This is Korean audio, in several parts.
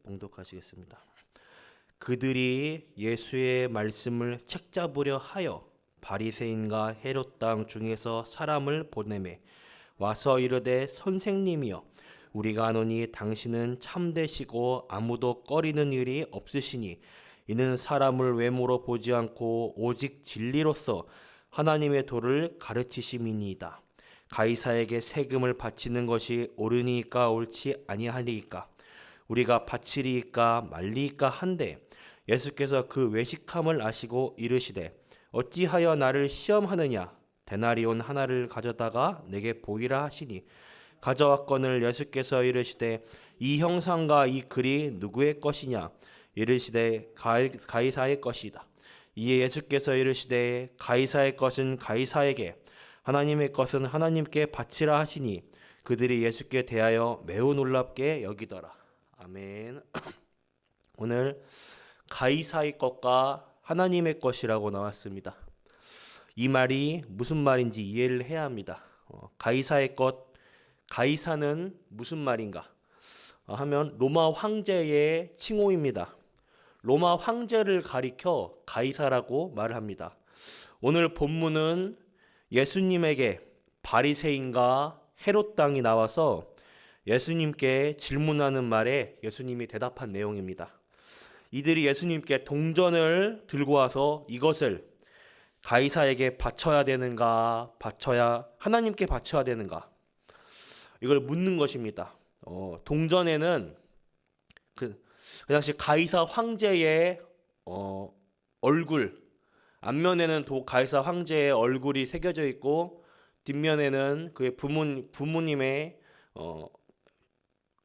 봉독하시겠습니다. 그들이 예수의 말씀을 책잡으려 하여 바리새인과 헤롯 땅 중에서 사람을 보내매 와서 이르되 선생님이여 우리가 아노니 당신은 참되시고 아무도 꺼리는 일이 없으시니 이는 사람을 외모로 보지 않고 오직 진리로서 하나님의 도를 가르치심이니이다. 가이사에게 세금을 바치는 것이 옳으니까 옳지 아니하리이까 우리가 바치리이까 말리이까 한데 예수께서 그 외식함을 아시고 이르시되 어찌하여 나를 시험하느냐 데나리온 하나를 가져다가 내게 보이라 하시니 가져왔거늘 예수께서 이르시되 이 형상과 이 글이 누구의 것이냐 이르시되 가이사의 것이다. 이에 예수께서 이르시되 가이사의 것은 가이사에게 하나님의 것은 하나님께 바치라 하시니 그들이 예수께 대하여 매우 놀랍게 여기더라. 아멘. 오늘 가이사의 것과 하나님의 것이라고 나왔습니다. 이 말이 무슨 말인지 이해를 해야 합니다. 가이사의 것, 가이사는 무슨 말인가 하면 로마 황제의 칭호입니다. 로마 황제를 가리켜 가이사라고 말을 합니다. 오늘 본문은 예수님에게 바리새인과 헤롯 당이 나와서 예수님께 질문하는 말에 예수님이 대답한 내용입니다. 이들이 예수님께 동전을 들고 와서 이것을 가이사에게 바쳐야 되는가, 하나님께 바쳐야 되는가, 이걸 묻는 것입니다. 동전에는 그 당시 가이사 황제의 얼굴, 앞면에는 가이사 황제의 얼굴이 새겨져 있고 뒷면에는 그의 부모님의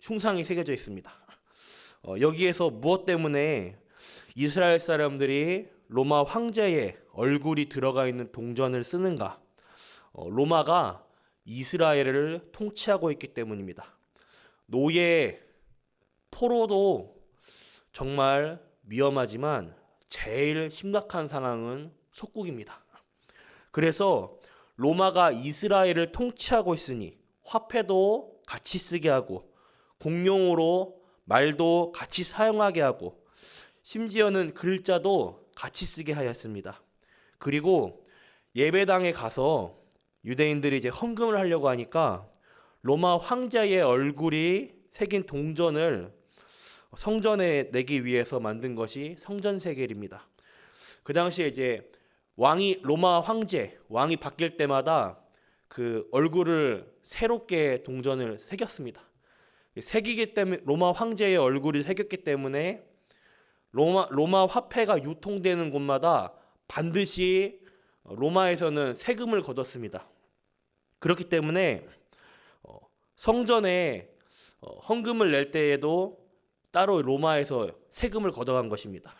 흉상이 새겨져 있습니다. 여기에서 무엇 때문에 이스라엘 사람들이 로마 황제의 얼굴이 들어가 있는 동전을 쓰는가? 로마가 이스라엘을 통치하고 있기 때문입니다. 노예, 포로도 정말 위험하지만 제일 심각한 상황은 속국입니다. 그래서 로마가 이스라엘을 통치하고 있으니 화폐도 같이 쓰게 하고 공용으로 말도 같이 사용하게 하고 심지어는 글자도 같이 쓰게 하였습니다. 그리고 예배당에 가서 유대인들이 이제 헌금을 하려고 하니까 로마 황제의 얼굴이 새긴 동전을 성전에 내기 위해서 만든 것이 성전세겔입니다. 그 당시에 이제 로마 왕이 바뀔 때마다 그 얼굴을 새롭게 동전을 새겼습니다. 새기기 때문에 로마 황제의 얼굴이 새겼기 때문에 로마 화폐가 유통되는 곳마다 반드시 로마에서는 세금을 걷었습니다. 그렇기 때문에 성전에 헌금을 낼 때에도 따로 로마에서 세금을 걷어간 것입니다.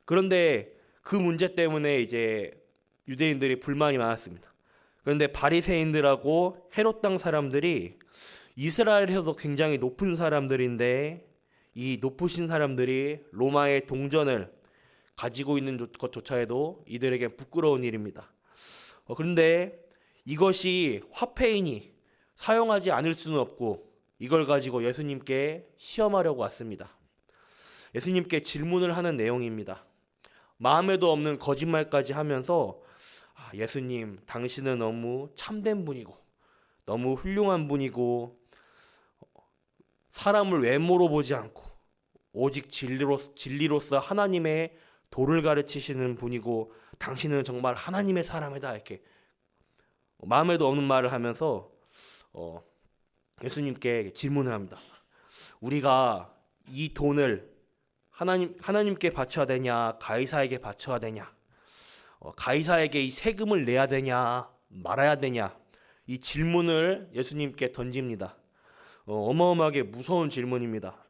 그런데 그 문제 때문에 이제 유대인들이 불만이 많았습니다. 그런데 바리새인들하고 헤롯 땅 사람들이 이스라엘에서도 굉장히 높은 사람들인데 이 높으신 사람들이 로마의 동전을 가지고 있는 것조차도 이들에게 부끄러운 일입니다. 그런데 이것이 화폐이니 사용하지 않을 수는 없고 이걸 가지고 예수님께 시험하려고 왔습니다. 예수님께 질문을 하는 내용입니다. 마음에도 없는 거짓말까지 하면서 예수님, 당신은 너무 참된 분이고 너무 훌륭한 분이고 사람을 외모로 보지 않고 오직 진리로서 하나님의 도를 가르치시는 분이고 당신은 정말 하나님의 사람이다, 이렇게 마음에도 없는 말을 하면서 예수님께 질문을 합니다. 우리가 이 돈을 하나님께 바쳐야 되냐, 가이사에게 바쳐야 되냐, 가이사에게 이 세금을 내야 되냐, 말아야 되냐, 이 질문을 예수님께 던집니다. 어마어마하게 무서운 질문입니다.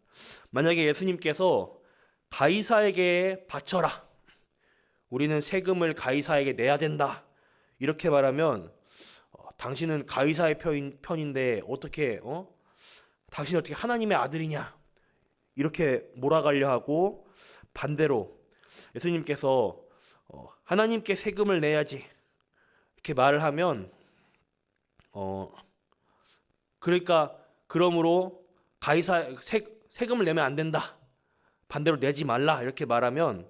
만약에 예수님께서 가이사에게 바쳐라, 우리는 세금을 가이사에게 내야 된다, 이렇게 말하면 당신은 가이사의 편인데 어떻게 당신이 어떻게 하나님의 아들이냐, 이렇게 몰아가려 하고, 반대로 예수님께서 하나님께 세금을 내야지 이렇게 말을 하면 그러므로 세금을 내면 안 된다. 반대로 내지 말라. 이렇게 말하면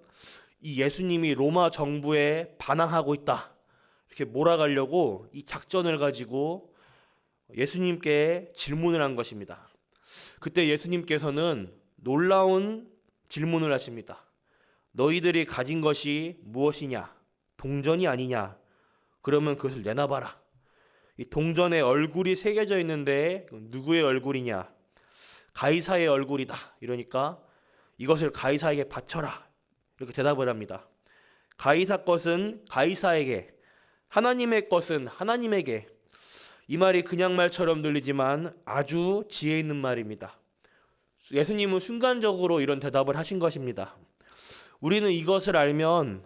이 예수님이 로마 정부에 반항하고 있다. 이렇게 몰아가려고 이 작전을 가지고 예수님께 질문을 한 것입니다. 그때 예수님께서는 놀라운 질문을 하십니다. 너희들이 가진 것이 무엇이냐? 동전이 아니냐? 그러면 그것을 내놔봐라. 이 동전에 얼굴이 새겨져 있는데 누구의 얼굴이냐? 가이사의 얼굴이다. 이러니까 이것을 가이사에게 바쳐라. 이렇게 대답을 합니다. 가이사 것은 가이사에게, 하나님의 것은 하나님에게. 이 말이 그냥 말처럼 들리지만 아주 지혜 있는 말입니다. 예수님은 순간적으로 이런 대답을 하신 것입니다. 우리는 이것을 알면,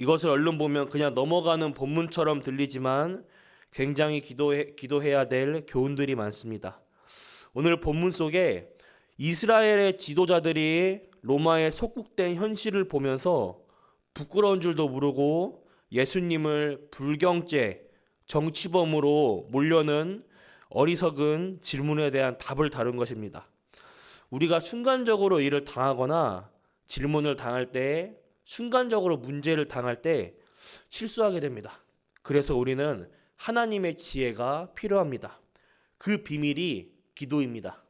이것을 얼른 보면 그냥 넘어가는 본문처럼 들리지만 굉장히 기도해야 될 교훈들이 많습니다. 오늘 본문 속에 이스라엘의 지도자들이 로마에 속국된 현실을 보면서 부끄러운 줄도 모르고 예수님을 불경죄, 정치범으로 몰려는 어리석은 질문에 대한 답을 다룬 것입니다. 우리가 순간적으로 이를 당하거나 질문을 당할 때, 순간적으로 문제를 당할 때 실수하게 됩니다. 그래서 우리는 하나님의 지혜가 필요합니다. 그 비밀이 기도입니다.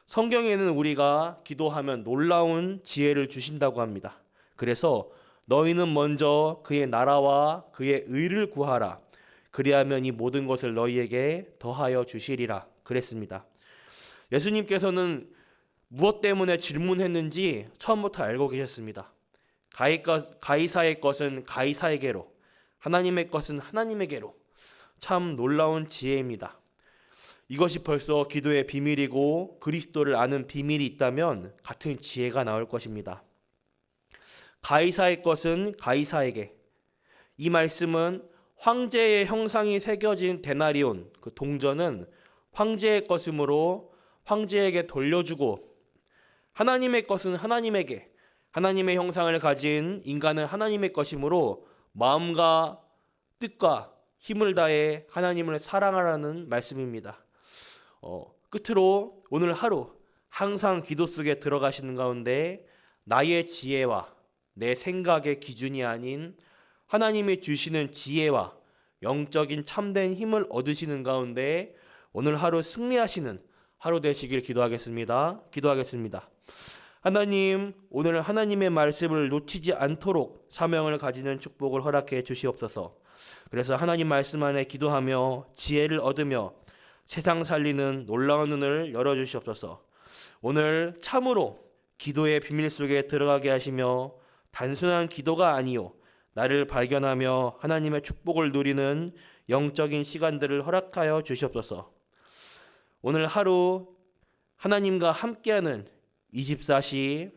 성경에는 우리가 기도하면 놀라운 지혜를 주신다고 합니다. 그래서 너희는 먼저 그의 나라와 그의 의를 구하라. 그리하면 이 모든 것을 너희에게 더하여 주시리라. 그랬습니다. 예수님께서는 무엇 때문에 질문했는지 처음부터 알고 계셨습니다. 가이사의 것은 가이사에게로, 하나님의 것은 하나님에게로. 참 놀라운 지혜입니다. 이것이 벌써 기도의 비밀이고 그리스도를 아는 비밀이 있다면 같은 지혜가 나올 것입니다. 가이사의 것은 가이사에게. 이 말씀은 황제의 형상이 새겨진 데나리온, 그 동전은 황제의 것이므로 황제에게 돌려주고, 하나님의 것은 하나님에게, 하나님의 형상을 가진 인간은 하나님의 것이므로 마음과 뜻과 힘을 다해 하나님을 사랑하라는 말씀입니다. 끝으로 오늘 하루 항상 기도 속에 들어가시는 가운데 나의 지혜와 내 생각의 기준이 아닌 하나님이 주시는 지혜와 영적인 참된 힘을 얻으시는 가운데 오늘 하루 승리하시는 하루 되시길 기도하겠습니다. 하나님, 오늘 하나님의 말씀을 놓치지 않도록 사명을 가지는 축복을 허락해 주시옵소서. 그래서 하나님 말씀 안에 기도하며 지혜를 얻으며 세상 살리는 놀라운 눈을 열어주시옵소서. 오늘 참으로 기도의 비밀 속에 들어가게 하시며 단순한 기도가 아니요 나를 발견하며 하나님의 축복을 누리는 영적인 시간들을 허락하여 주시옵소서. 오늘 하루 하나님과 함께하는 24시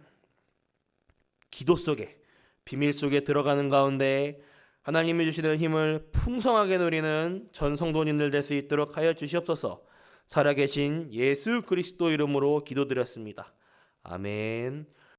기도 속에, 비밀 속에 들어가는 가운데 하나님이 주시는 힘을 풍성하게 누리는 전 성도님들 될 수 있도록 하여 주시옵소서. 살아계신 예수 그리스도 이름으로 기도드렸습니다. 아멘.